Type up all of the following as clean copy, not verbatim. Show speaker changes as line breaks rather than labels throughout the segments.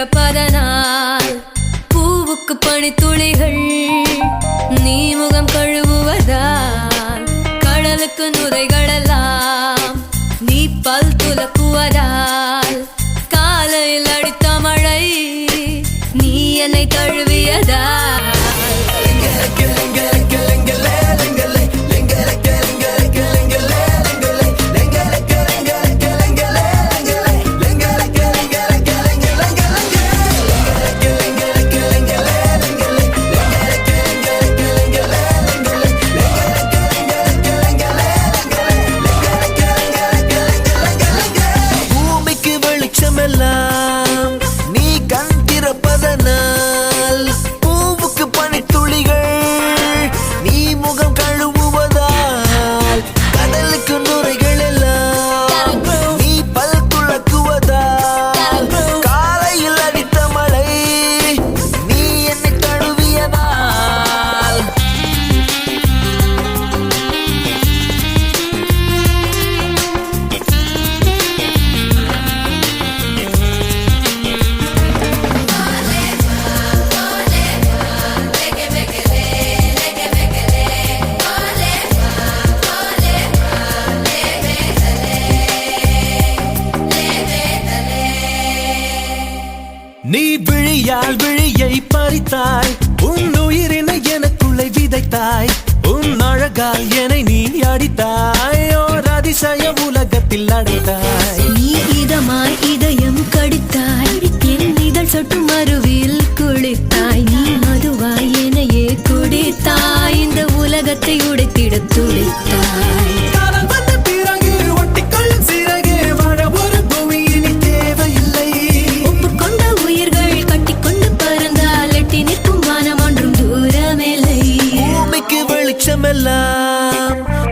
திறப்பதனால் பூவுக்கு பனித்துளிகள் நீ முகம் கழுவுவதால் கடலுக்கு நுரைகளெல்லாம் நீ பல் துலக்குவதால் காலையில் அடித்த மழை நீ என்னை தழுவியதால்
நீ கண் திறப்பதனால் பூவுக்கு பனித்துளிகள் நீ முகம் கழுவுவதால் கடலுக்கு நுரைகள் எல்லாம் நீ பல் துலக்குவதால் காலையில் அடித்த மழை நீ என்னை தழுவியதால் நீ விழியால் விழியை பறித்தாய் உன் உயிரினை எனக்குள்ளே விதைத்தாய் உன் அழகால் என்னை நீ அடித்தாய் ஓர் அதிசய உலகத்தில் அடைத்தாய்
நீ இதமாய் இதயம் கடித்தாய் என் இதழ் சொட்டு மறுவில் குளித்தாய் நீ மதுவாய் என்னையே குடித்தாய் இந்த உலகத்தை உடைத்திட துடித்தாய்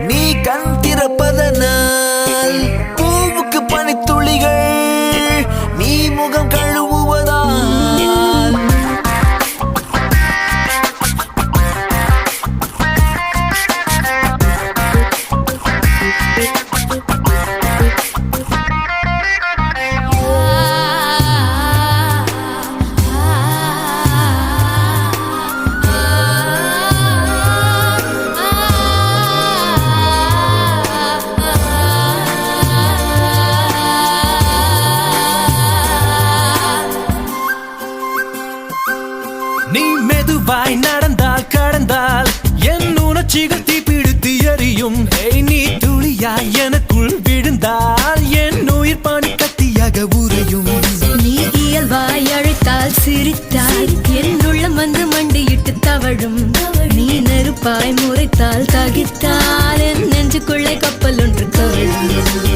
நீ கண் திறப்பதனால் பூவுக்கு பனித்துளிகள் நீ முகம் கழுவுவதால் நீ மெதுவாய் நடந்தால் கடந்தால் என் உணர்ச்சிகள் தீப்பிடித்து எரியும் நீ துளியாய் எனக்குள் விழுந்தால் என் உயிர் பாணி கத்தியாக உறையும்
நீ இயல்பாய் அழைத்தால் சிரித்தால் என் உள்ளம் வந்து மண்டியிட்டு தவழும் நீ நெருப்பாய் முறைத்தால் தகித்தால் என் நெஞ்சுக்குள்ளே கப்பல் ஒன்று கவிழும்